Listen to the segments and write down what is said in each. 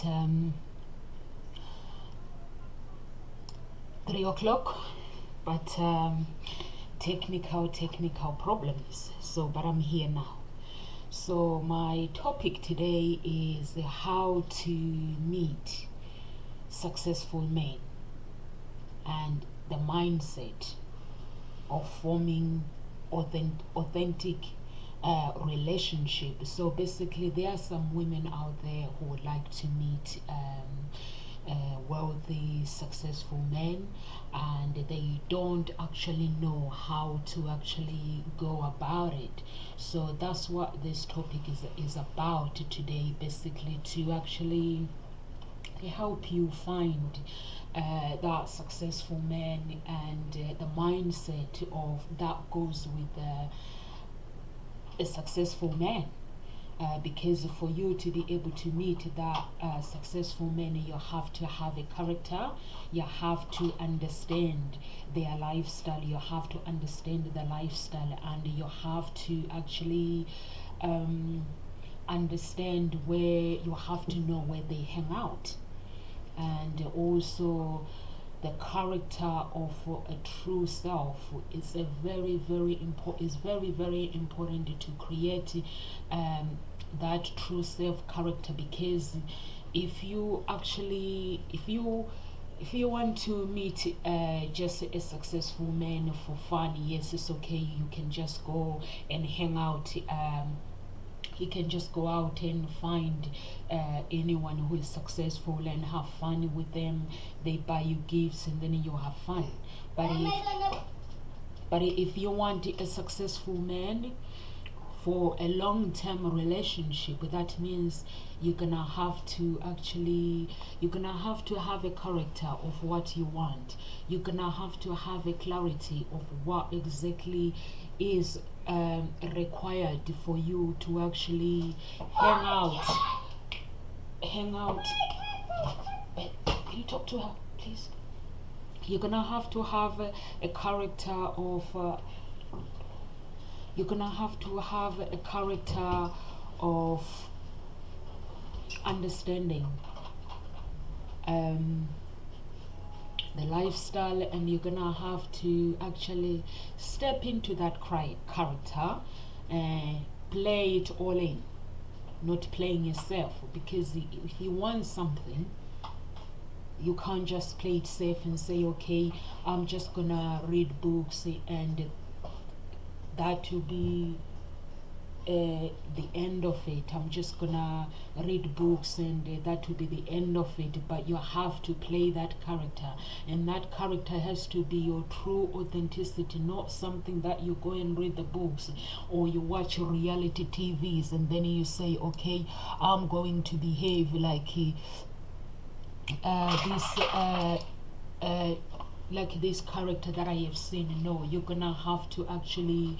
3 o'clock, but technical problems. So, but I'm here now. So my topic today is how to meet successful men and the mindset of forming authentic relationship. So basically, there are some women out there who would like to meet wealthy, successful men, and they don't actually know how to actually go about it. So that's what this topic is about today, basically, to actually help you find that successful man and the mindset of that goes with a successful man. Because for you to be able to meet that successful man, you have to have a character, you have to understand their lifestyle, you have to understand the lifestyle, and you have to actually understand where, you have to know where they hang out, and also the character of a true self is a very very important to create that true self character. Because if you want to meet just a successful man for fun, yes, it's okay, you can just go and hang out. You can just go out and find anyone who is successful and have fun with them. They buy you gifts and then you have fun. But if you want a successful man for a long-term relationship, that means you're gonna have to have a character of what you want. You're gonna have to have a clarity of what exactly is required for you to actually hang out. Can you talk to her, please? You're gonna have to have a character of you're gonna have to have a character of understanding the lifestyle, and you're gonna have to actually step into that character and play it all in, not playing yourself. Because if you want something, you can't just play it safe and say, okay, I'm just gonna read books and that will be the end of it. I'm just gonna read books and that will be the end of it. But you have to play that character, and that character has to be your true authenticity, not something that you go and read the books or you watch reality TVs and then you say, okay, I'm going to behave like this character that I have seen. No, you're gonna have to actually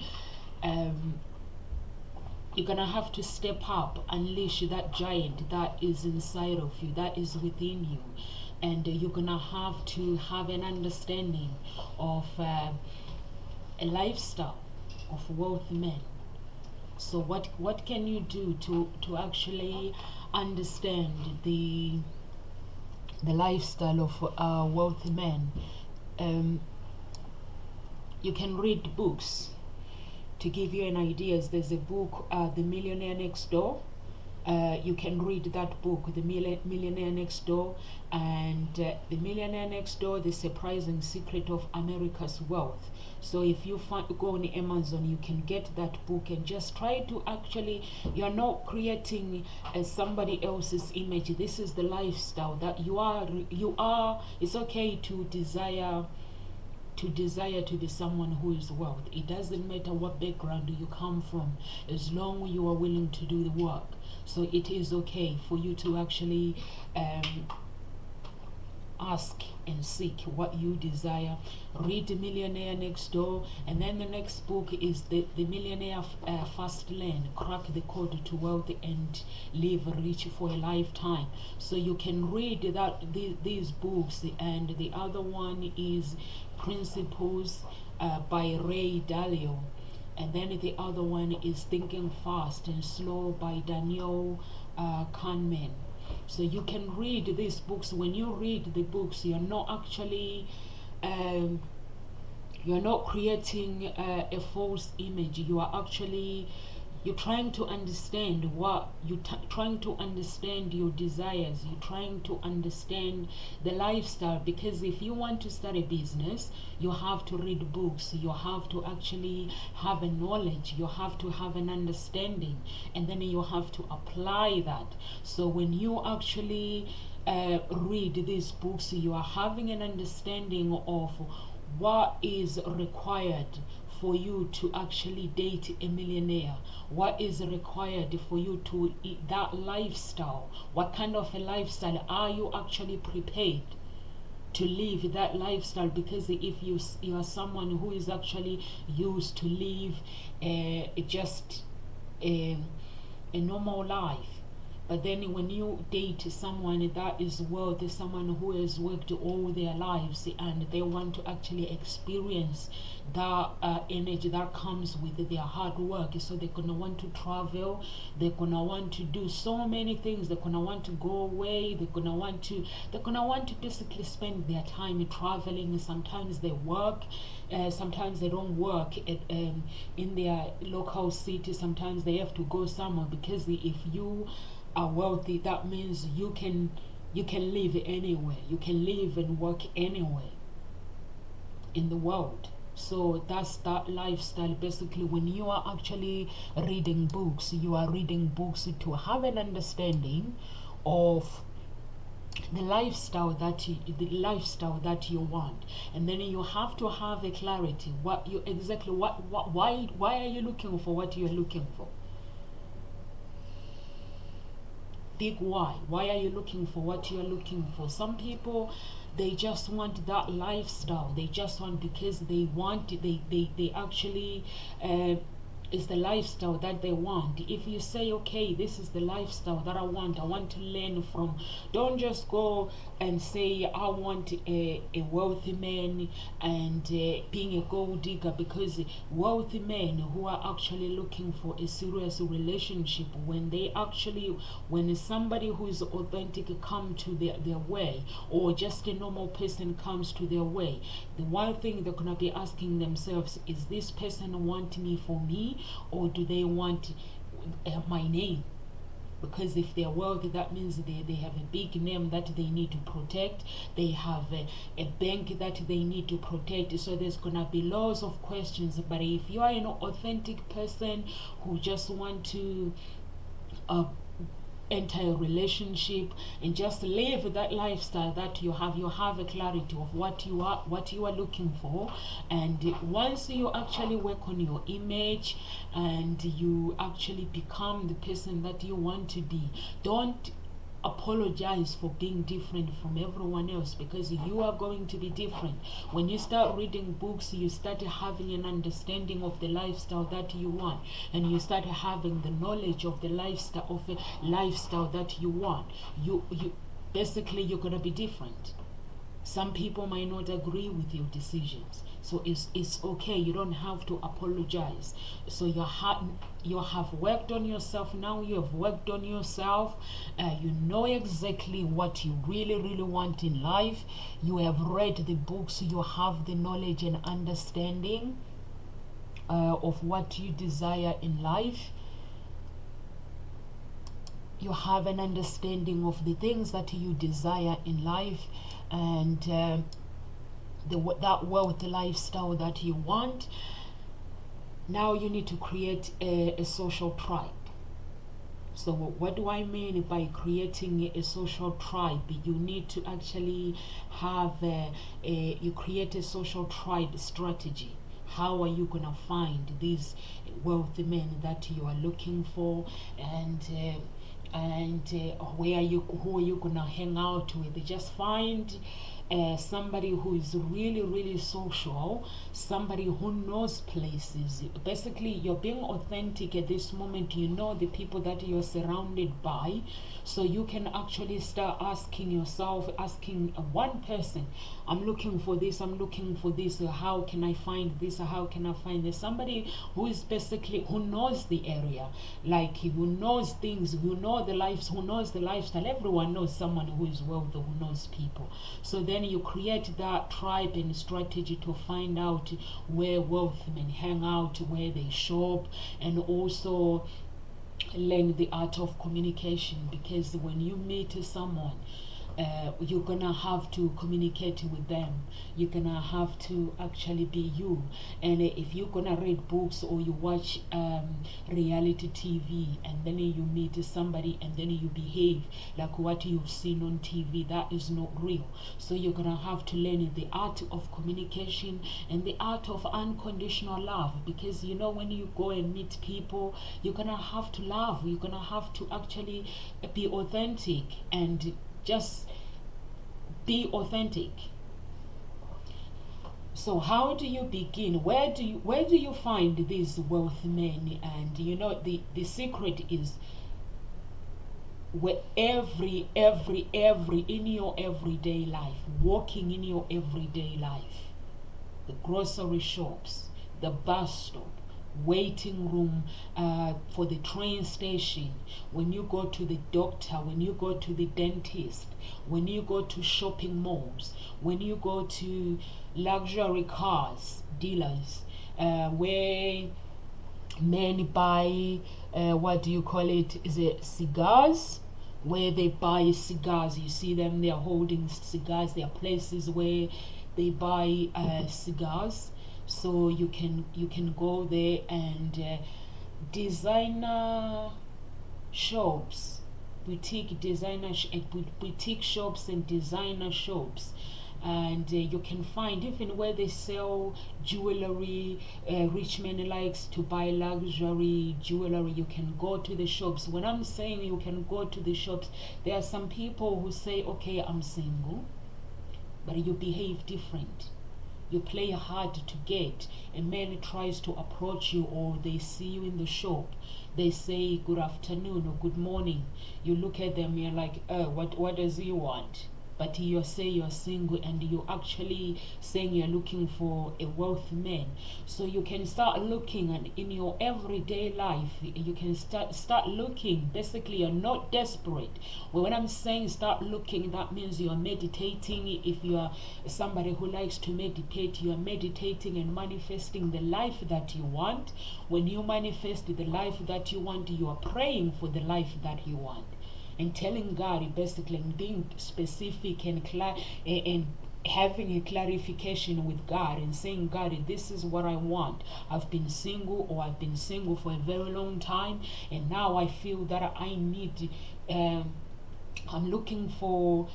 you're gonna have to step up, unleash that giant that is inside of you, that is within you, and you're gonna have to have an understanding of a lifestyle of wealthy men. So what can you do to actually understand the lifestyle of wealthy men? You can read books. To give you an idea, there's a book, The Millionaire Next Door. You can read that book, The Millionaire Next Door, and The Millionaire Next Door, The Surprising Secret of America's Wealth. So if you go on Amazon, you can get that book and just try to actually, you're not creating somebody else's image. This is the lifestyle that you are. It's okay to desire to be someone who is wealthy. It doesn't matter what background you come from, as long as you are willing to do the work. So it is okay for you to actually ask and seek what you desire. Read The Millionaire Next Door, and then the next book is the Millionaire Fast Lane, Crack the Code to Wealth and Live Rich for a Lifetime. So you can read these books, and the other one is Principles by Ray Dalio, and then the other one is Thinking Fast and Slow by Daniel Kahneman. So you can read these books. When you read the books, you're not actually you're not creating a false image. You're trying to understand trying to understand your desires. You're trying to understand the lifestyle, because if you want to start a business, you have to read books. You have to actually have a knowledge. You have to have an understanding, and then you have to apply that. So when you actually read these books, you are having an understanding of what is required for you to actually date a millionaire, what is required for you to eat that lifestyle, what kind of a lifestyle are you actually prepared to live that lifestyle. Because if you are someone who is actually used to live just a normal life, but then when you date someone that is wealthy, someone who has worked all their lives, and they want to actually experience that energy that comes with their hard work, so they're gonna want to travel, they're gonna want to do so many things, they're gonna want to go away, they're gonna want to basically spend their time traveling. Sometimes they work, sometimes they don't work in their local city. Sometimes they have to go somewhere, because if you are wealthy, that means you can live anywhere. You can live and work anywhere in the world. So that's that lifestyle. Basically, when you are actually reading books, you are reading books to have an understanding of the lifestyle that you want, and then you have to have a clarity why are you looking for what you're looking for. Big why are you looking for what you're looking for. Some people, they just want that lifestyle. They just want, because they want it, they actually is the lifestyle that they want. If you say, okay, this is the lifestyle that I want to learn from, don't just go and say, I want a wealthy man and being a gold digger, because wealthy men who are actually looking for a serious relationship, when somebody who is authentic come to their way, or just a normal person comes to their way, the one thing they're gonna be asking themselves is, this person want me for me, or do they want my name? Because if they're wealthy, that means they have a big name that they need to protect. They have a bank that they need to protect. So there's gonna be lots of questions. But if you are an authentic person who just want to enter a relationship and just live that lifestyle that you have a clarity of what you are looking for. And once you actually work on your image and you actually become the person that you want to be, don't apologize for being different from everyone else, because you are going to be different. When you start reading books, you start having an understanding of the lifestyle that you want, and you start having the knowledge of the lifestyle that you want. You basically, you're gonna be different. Some people might not agree with your decisions, so it's okay. You don't have to apologize. So you have worked on yourself. Now you have worked on yourself. You know exactly what you really want in life. You have read the books. You have the knowledge and understanding of what you desire in life. You have an understanding of the things that you desire in life, and that wealth lifestyle that you want. Now you need to create a social tribe. So what do I mean by creating a social tribe? You need to actually have you create a social tribe strategy. How are you gonna find these wealthy men that you are looking for, and who are you gonna hang out with? Just find somebody who is really, really social, somebody who knows places. Basically, you're being authentic at this moment. You know the people that you're surrounded by, so you can actually start asking yourself, asking one person, I'm looking for this, I'm looking for this, how can I find this, how can I find this? Somebody who is basically, who knows the area, like who knows things, who knows the lifestyle. Everyone knows someone who is wealthy, who knows people. So then you create that tribe and strategy to find out where wealthy men hang out, where they shop, and also learn the art of communication, because when you meet someone, you're gonna have to communicate with them. You're gonna have to actually be you. And if you're gonna read books or you watch reality TV, and then you meet somebody and then you behave like what you've seen on TV, that is not real. So you're gonna have to learn the art of communication and the art of unconditional love, because you know, when you go and meet people, you're gonna have to love. You're gonna have to actually be authentic and just be authentic. So how do you begin? Where do you find these wealthy men? And you know, the secret is where every in your everyday life, walking in your everyday life, the grocery shops, the bus stop, waiting room, for the train station, when you go to the doctor, when you go to the dentist, when you go to shopping malls, when you go to luxury cars dealers, where men buy, what do you call it, is it cigars, where they buy cigars. You see them, they are holding cigars. There are places where they buy cigars. So you can go there, and designer shops, boutique shops and designer shops, and you can find even where they sell jewelry. Rich men likes to buy luxury jewelry. You can go to the shops. When I'm saying you can go to the shops, there are some people who say, okay, I'm single, but you behave different. You play hard to get. A man tries to approach you, or they see you in the shop, they say good afternoon or good morning. You look at them, you're like, what does he want? But you say you're single, and you're actually saying you're looking for a wealthy man. So you can start looking, and in your everyday life, you can start looking. Basically, you're not desperate. Well, when I'm saying start looking, that means you're meditating. If you are somebody who likes to meditate, you are meditating and manifesting the life that you want. When you manifest the life that you want, you are praying for the life that you want, and telling God, basically, and being specific and having a clarification with God, and saying, God, this is what I want. I've been single, or I've been single for a very long time, and now I feel that I need, I'm looking for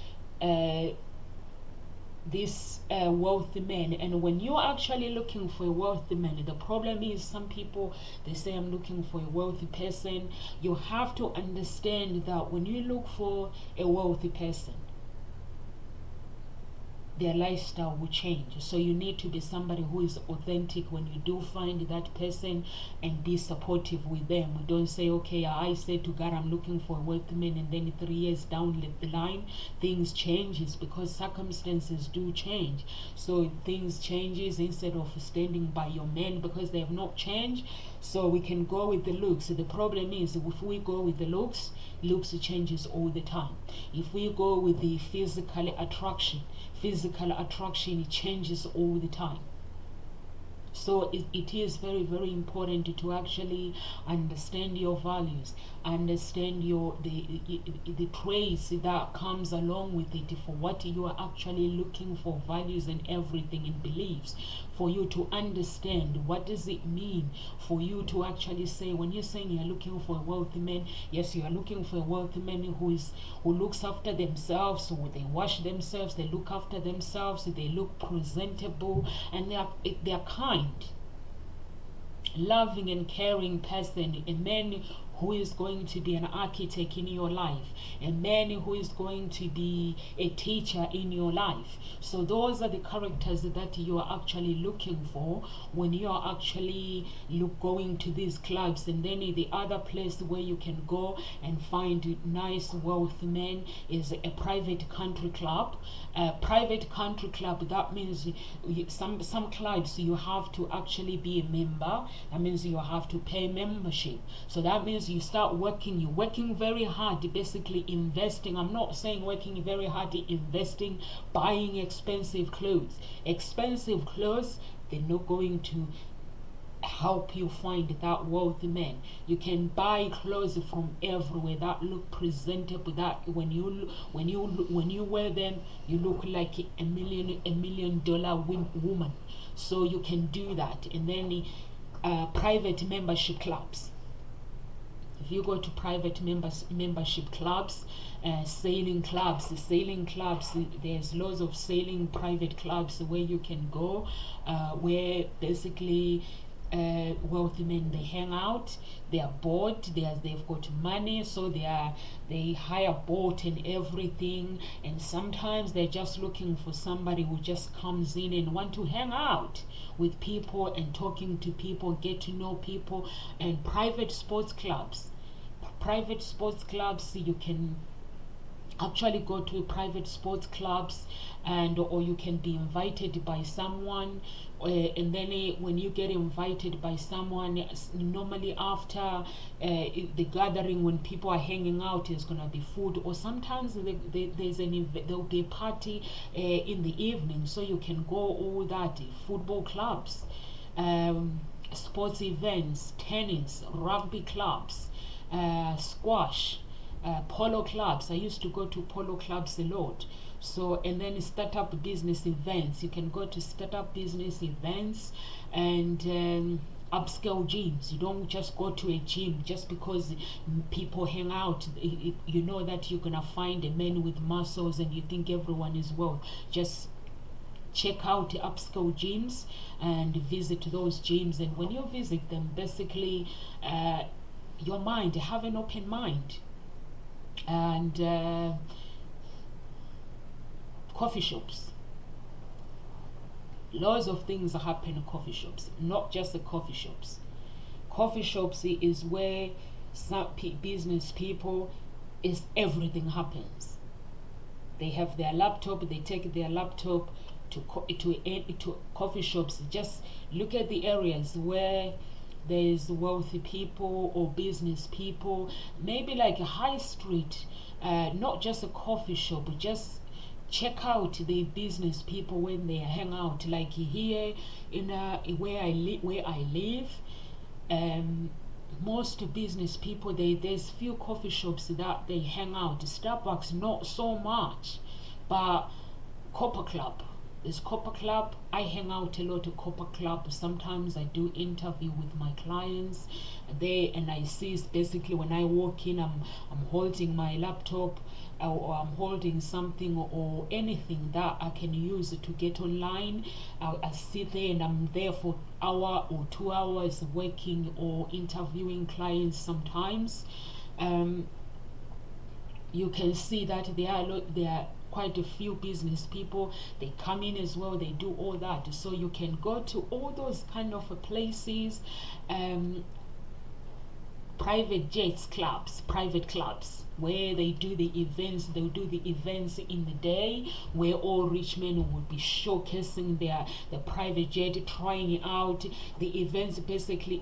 this wealthy man. And when you're actually looking for a wealthy man, the problem is, some people, they say, I'm looking for a wealthy person. You have to understand that when you look for a wealthy person, their lifestyle will change. So you need to be somebody who is authentic when you do find that person, and be supportive with them. Don't say, okay, I said to God, I'm looking for a wealthy man, and then 3 years down the line, things changes, because circumstances do change. So things changes, instead of standing by your men because they have not changed. So we can go with the looks. The problem is, if we go with the looks changes all the time. If we go with the physical attraction changes all the time. So it is very, very important to actually understand your values, understand the traits that comes along with it, for what you are actually looking for, values and everything, and beliefs, for you to understand what does it mean for you to actually say, when you're saying you're looking for a wealthy man, yes, you are looking for a wealthy man who looks after themselves, so they wash themselves, they look after themselves, they look presentable, and they are kind, loving and caring person, a man who is going to be an architect in your life, a man who is going to be a teacher in your life. So those are the characters that you are actually looking for when you are actually going to these clubs. And then the other place where you can go and find nice wealthy men is a private country club. Private country club, that means some clubs you have to actually be a member. That means you have to pay membership. So that means you start working, you're working very hard, basically investing. I'm not saying working very hard, investing, buying expensive clothes. Expensive clothes, they're not going to help you find that wealthy man. You can buy clothes from everywhere that look presentable, that when you wear them you look like a million dollar woman. So you can do that. And then private membership clubs. If you go to private membership clubs, sailing clubs, there's lots of sailing private clubs where you can go, where basically wealthy men, they hang out, they are bored, they've got money, so they hire boat and everything, and sometimes they're just looking for somebody who just comes in and want to hang out with people and talking to people, get to know people. And private sports clubs, you can actually go to private sports clubs, or you can be invited by someone, and then when you get invited by someone, normally after the gathering, when people are hanging out, there's gonna be food, or sometimes there'll be a party in the evening, so you can go all that. Football clubs, sports events, tennis, rugby clubs, squash, polo clubs. I used to go to polo clubs a lot. So, and then startup business events. You can go to startup business events, and upscale gyms. You don't just go to a gym just because people hang out. You know that you're gonna find a man with muscles and you think everyone is well. Just check out the upscale gyms and visit those gyms. And when you visit them, basically your mind, have an open mind. And coffee shops, lots of things happen in coffee shops, not just the coffee shops. Coffee shops is where some business people, is everything happens. They have their laptop, they take their laptop to coffee shops. Just look at the areas where there's wealthy people or business people, maybe like a high street, not just a coffee shop, but just check out the business people when they hang out. Like here in where I live, most business people, there's few coffee shops that they hang out. Starbucks not so much, but Copper Club. There's Copper Club. I hang out a lot at Copper Club. Sometimes I do interview with my clients there, and I see, basically when I walk in, I'm holding my laptop, or I'm holding something or anything that I can use to get online. I sit there and I'm there for an hour or 2 hours working or interviewing clients sometimes. You can see that there are quite a few business people. They come in as well, they do all that. So you can go to all those kind of places. Private jets clubs, private clubs, where they do the events. They do the events in the day, where all rich men will be showcasing the private jet, trying out the events. Basically,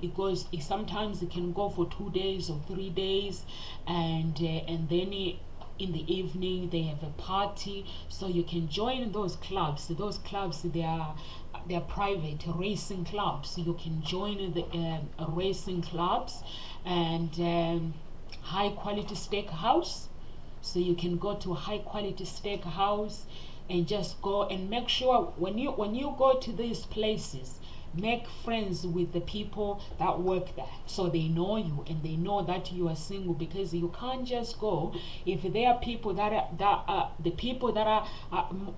sometimes it can go for 2 days or 3 days, and then in the evening they have a party. So you can join those clubs. Those clubs, they're private racing clubs. You can join the racing clubs, and high quality steakhouse. So you can go to a high quality steakhouse and just go and make sure when you go to these places, make friends with the people that work there, so they know you and they know that you are single. Because you can't just go if there are people the people that are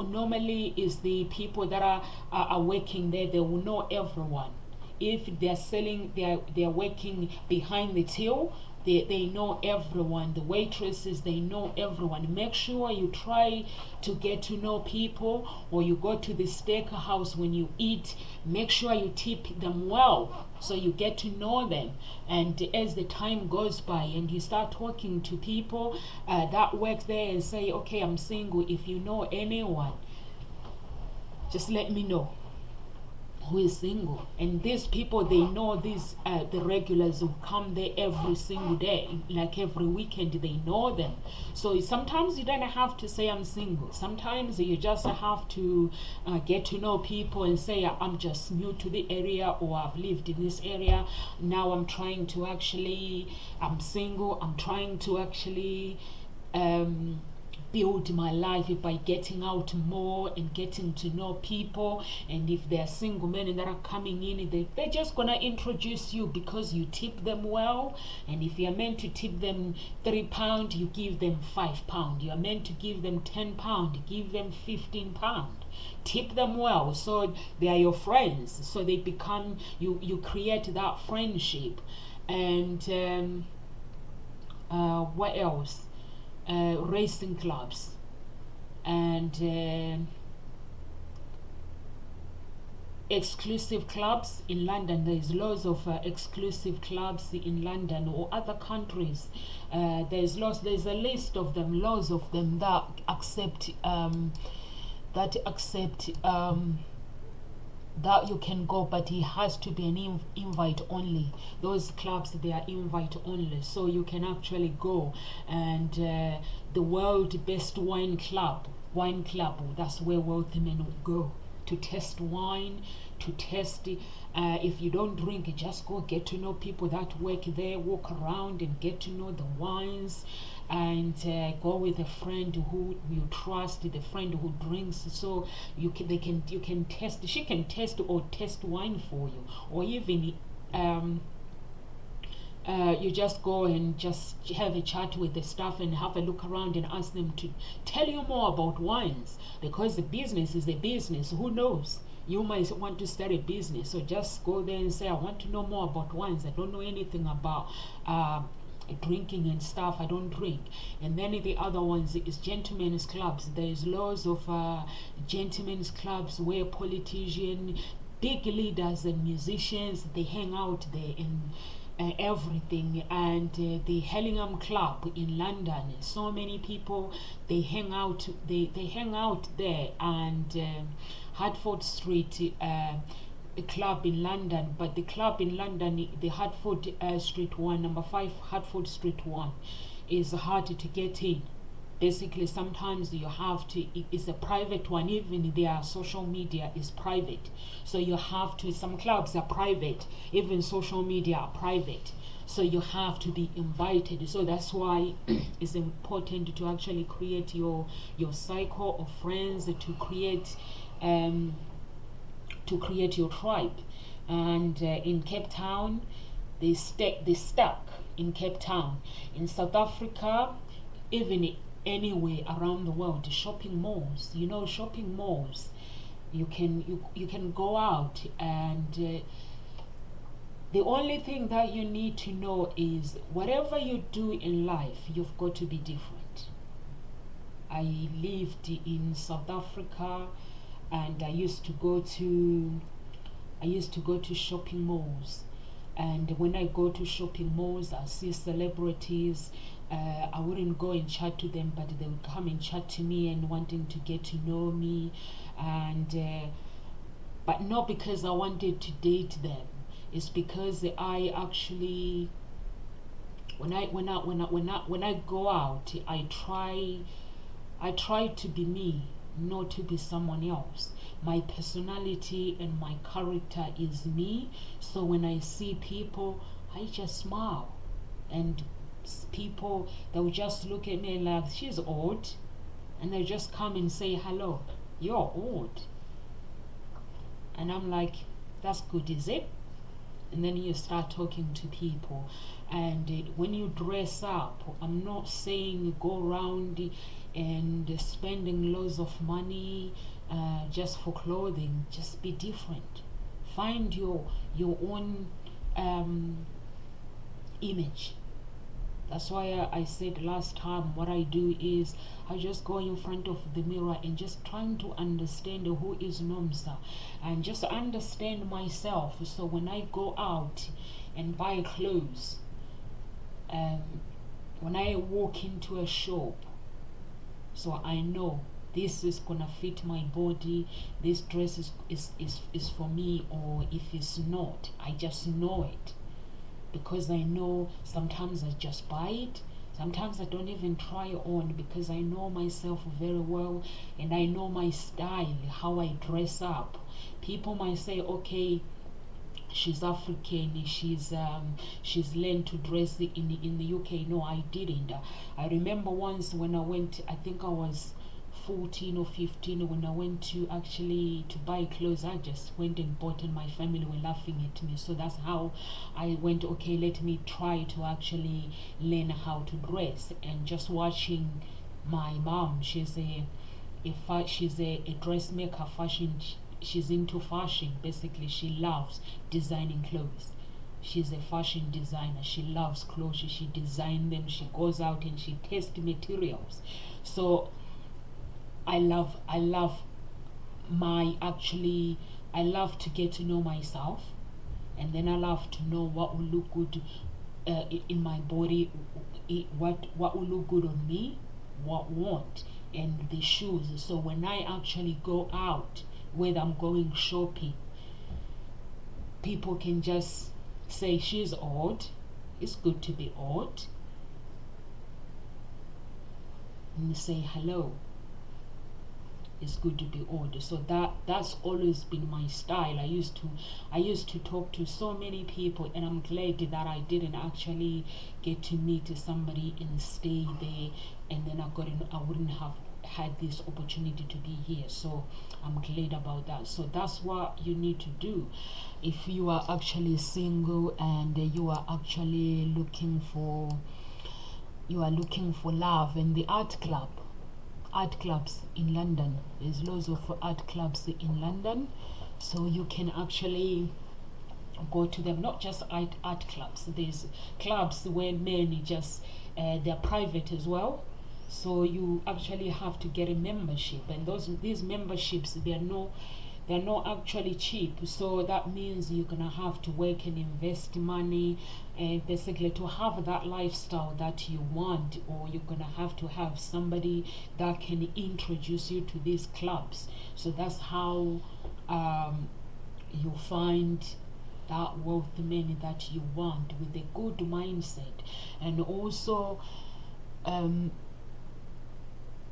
normally is the people that are working there. They will know everyone. If they're selling, they're working behind the till, They know everyone. The waitresses, they know everyone. Make sure you try to get to know people, or you go to the steakhouse when you eat, make sure you tip them well so you get to know them. And as the time goes by and you start talking to people that work there and say, okay, I'm single, if you know anyone, just let me know who is single. And these people, they know these the regulars who come there every single day, like every weekend, they know them. So sometimes you don't have to say I'm single. Sometimes you just have to get to know people and say I'm just new to the area, or I've lived in this area, now I'm trying to actually, I'm single, I'm trying to actually build my life by getting out more and getting to know people. And if they're single men that are coming in, they're just gonna introduce you because you tip them well. And if you're meant to tip them £3, you give them £5. You're meant to give them £10, give them £15. Tip them well, so they are your friends, so they become, you create that friendship. And what else? Racing clubs and exclusive clubs in London. There's lots of exclusive clubs in London or other countries. There's a list of them, lots of them that accept that you can go, but it has to be an invite only. Those clubs, they are invite only, so you can actually go. And the world best wine club, that's where wealthy men would go to test wine, to test if you don't drink, just go get to know people that work there, walk around and get to know the wines. And go with a friend who you trust, the friend who drinks, so you can test, she can test or test wine for you. Or even you just go and just have a chat with the staff and have a look around and ask them to tell you more about wines, because the business is a business. Who knows, you might want to start a business, so just go there and say, I want to know more about wines, I don't know anything about drinking and stuff, I don't drink. And then the other ones is gentlemen's clubs. There's lots of gentlemen's clubs where politicians, big leaders and musicians, they hang out there and everything. And the Hellingham Club in London, so many people, they hang out there. And Hertford Street, a club in London, but the club in London, the Hertford Street one, number 5 Hertford Street one, is hard to get in. Basically, sometimes you have to, it's a private one, even their social media is private. So you have to, some clubs are private, even social media are private. So you have to be invited. So that's why it's important to actually create your cycle of friends, to create your tribe. And in Cape Town, they stuck in Cape Town. In South Africa, even anywhere around the world, shopping malls, shopping malls, you can go out. And the only thing that you need to know is, whatever you do in life, you've got to be different. I lived in South Africa, and I used to go to shopping malls. And when I go to shopping malls, I see celebrities. I wouldn't go and chat to them, but they would come and chat to me and wanting to get to know me. And but not because I wanted to date them. It's because I actually, when I go out, I try to be me, not to be someone else. My personality and my character is me. So when I see people, I just smile. And people, they will just look at me like, she's old. And they just come and say, hello, you're old. And I'm like, that's good, is it? And then you start talking to people. And when you dress up, I'm not saying go around and spending loads of money just for clothing. Just be different. Find your own image. That's why I said last time, what I do is I just go in front of the mirror and just trying to understand who is Nomsa and just understand myself. So when I go out and buy clothes, when I walk into a shop, so I know this is gonna fit my body, this dress is for me, or if it's not, I just know it. Because I know sometimes I just buy it, sometimes I don't even try on, because I know myself very well and I know my style, how I dress up. People might say, okay, she's African, she's learned to dress in the UK. No, I didn't. I remember once when I went, I think I was 14 or 15, when I went to buy clothes, I just went and bought, and my family were laughing at me. So that's how I went, okay, let me try to actually learn how to dress. And just watching my mom, she's a dressmaker, she's into fashion. Basically, she loves designing clothes. She's a fashion designer. She loves clothes, she designs them, she goes out and she tests materials. So I love I love to get to know myself, and then I love to know what will look good in my body, what will look good on me, what won't, and the shoes. So when I actually go out, whether I'm going shopping, people can just say she's odd. It's good to be odd, and say hello. It's good to be odd. So that's always been my style. I used to talk to so many people, and I'm glad that I didn't actually get to meet somebody and stay there, and then I wouldn't have had this opportunity to be here. So I'm glad about that. So that's what you need to do if you are actually single and you are actually looking for love. And the art clubs in London, there's loads of art clubs in London, so you can actually go to them. Not just art clubs, there's clubs where men just they're private as well, so you actually have to get a membership, and these memberships, they're not actually cheap. So that means you're gonna have to work and invest money, and basically to have that lifestyle that you want, or you're gonna have to have somebody that can introduce you to these clubs. So that's how you find that wealthy man that you want, with a good mindset. And also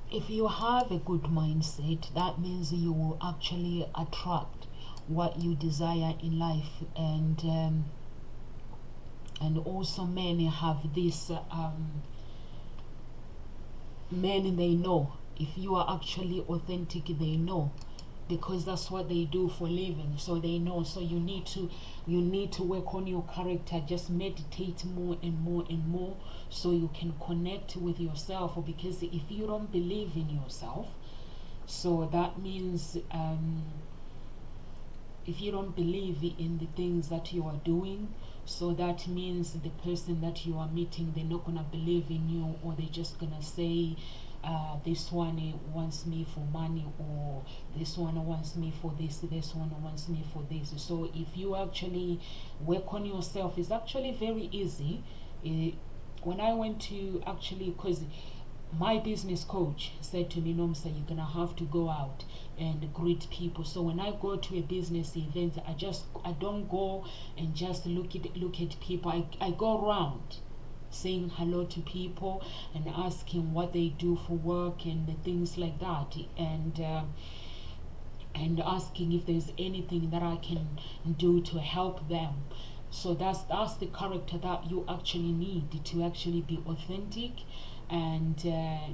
if you have a good mindset, that means you will actually attract what you desire in life. And also men have this men, they know if you are actually authentic, they know, because that's what they do for living. So they know. So you need to work on your character. Just meditate more and more and more, so you can connect with yourself. Because if you don't believe in yourself, so that means if you don't believe in the things that you are doing, so that means the person that you are meeting, they're not gonna believe in you, or they're just gonna say, this one wants me for money, or this one wants me for this one wants me for this. So if you actually work on yourself, it's actually very easy. When I went to because my business coach said to me, Nomsa, you're gonna have to go out and greet people. So when I go to a business event, I don't go and just look at people. I go around saying hello to people and asking what they do for work and the things like that, and asking if there's anything that I can do to help them. So that's the character that you actually need to actually be authentic, and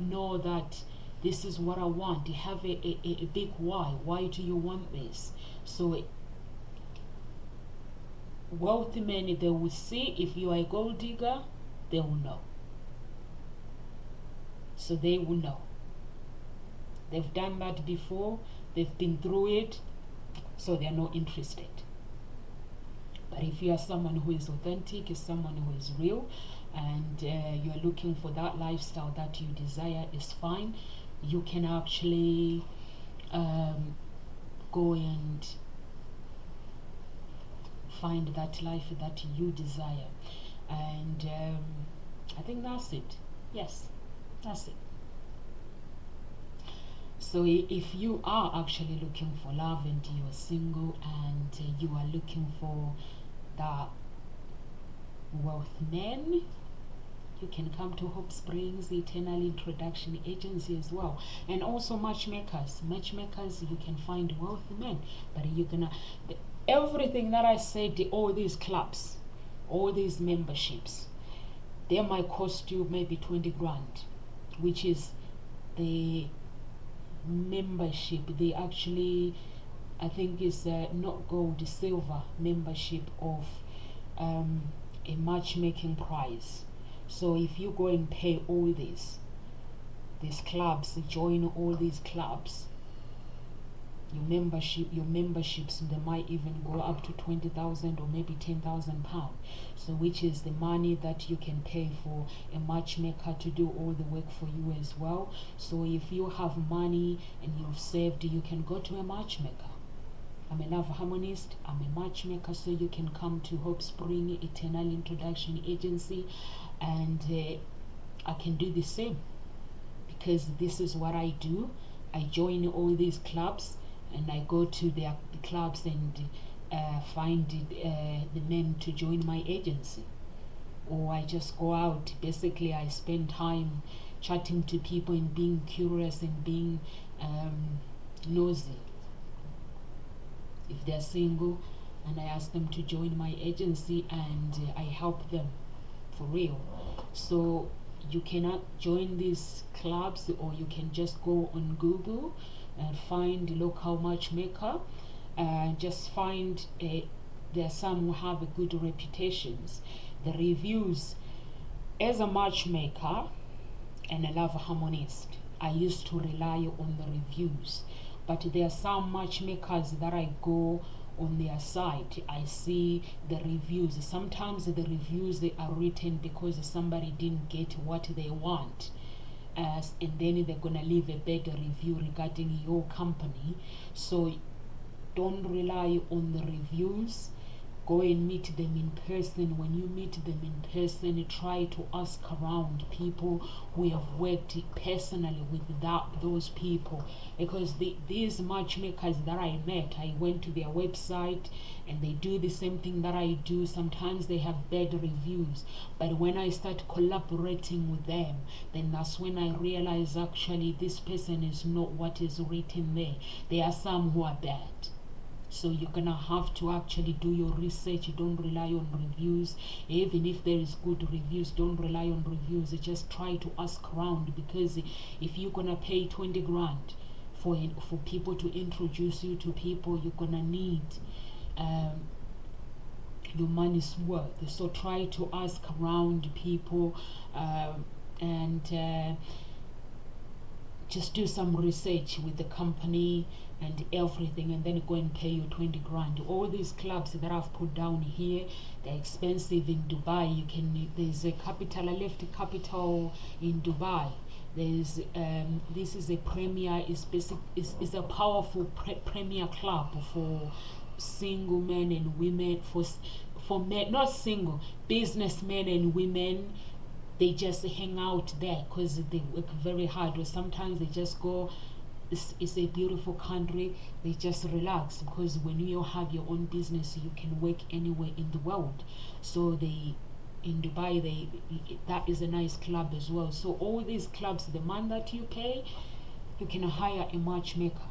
know that this is what I want. You have a big why. Why do you want this? So wealthy men, they will see if you are a gold digger, they will know. So they will know. They've done that before. They've been through it. So they're not interested. But if you are someone who is authentic, is someone who is real, and you're looking for that lifestyle that you desire, is fine. You can actually go and find that life that you desire. And I think that's it. Yes, that's it. So if you are actually looking for love and you're single and you are looking for the wealth man, you can come to Hope Springs Eternal Introduction Agency as well. And also matchmakers, you can find wealth men. But you're gonna, everything that I said, all these clubs, all these memberships, they might cost you maybe 20 grand, which is the membership. They actually, I think is not gold, silver membership of a matchmaking price. So if you go and pay all these clubs, join all these clubs, your memberships, they might even go up to 20,000 or maybe 10,000 pounds. So which is the money that you can pay for a matchmaker to do all the work for you as well. So if you have money and you've saved, you can go to a matchmaker. I'm a love harmonist, I'm a matchmaker, so you can come to Hope Spring Eternal Introduction Agency, and I can do the same, because this is what I do. I join all these clubs and I go to their clubs and find the men to join my agency. Or I just go out. Basically, I spend time chatting to people and being curious and being nosy. If they're single, and I ask them to join my agency, and I help them for real. So you cannot join these clubs, or you can just go on Google and find local matchmaker. Just find there are some who have a good reputations. The reviews, as a matchmaker and a love harmonist, I used to rely on the reviews. But there are some matchmakers that I go on their site, I see the reviews. Sometimes the reviews, they are written because somebody didn't get what they want, and then they're gonna leave a bad review regarding your company. So don't rely on the reviews. Go and meet them in person. When you meet them in person, try to ask around people who have worked personally with those people, because these matchmakers that I met, I went to their website and they do the same thing that I do. Sometimes they have bad reviews, but when I start collaborating with them, then that's when I realize actually this person is not what is written there. There are some who are bad. So you're gonna have to actually do your research. You don't rely on reviews. Even if there is good reviews, don't rely on reviews. Just try to ask around, because if you're gonna pay 20 grand for people to introduce you to people, you're gonna need your money's worth. So try to ask around people and just do some research with the company and everything, and then go and pay your 20 grand. All these clubs that I've put down here, they're expensive in Dubai. There's a Capital, I left Capital in Dubai. There's this is a premier, is a powerful premier club for single men and women, for men, not single, businessmen and women. They just hang out there because they work very hard, or sometimes they just go. It's a beautiful country. They just relax, because when you have your own business, you can work anywhere in the world. So in Dubai, that is a nice club as well. So all these clubs, the man that you pay, you can hire a matchmaker.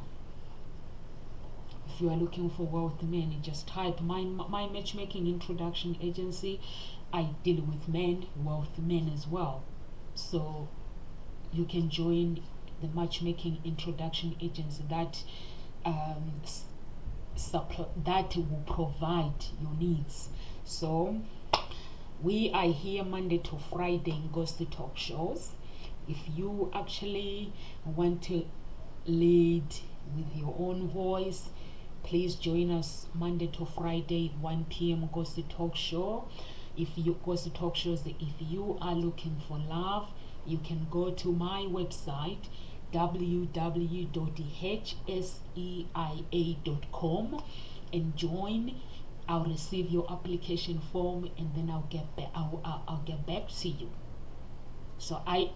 If you are looking for wealthy men, you just type my matchmaking introduction agency. I deal with men, wealthy men as well. So you can join the matchmaking introduction agency that that will provide your needs. So we are here Monday to Friday in Nkositalkshows. If you actually want to lead with your own voice, please join us Monday to Friday 1 p.m. Nkositalkshow. If you Nkositalkshows, if you are looking for love, you can go to my website www.hseia.com and join. I'll receive your application form, and then I'll get back. I'll get back to you. So I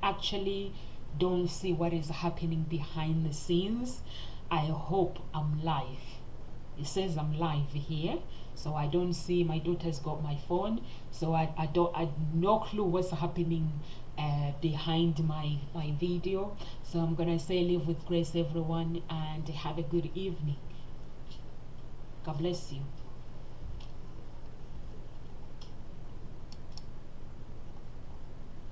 actually don't see what is happening behind the scenes. I hope I'm live. It says I'm live here, so I don't see. My daughter's got my phone, so I no clue what's happening behind my video. So I'm gonna say live with grace, everyone, and have a good evening. God bless you.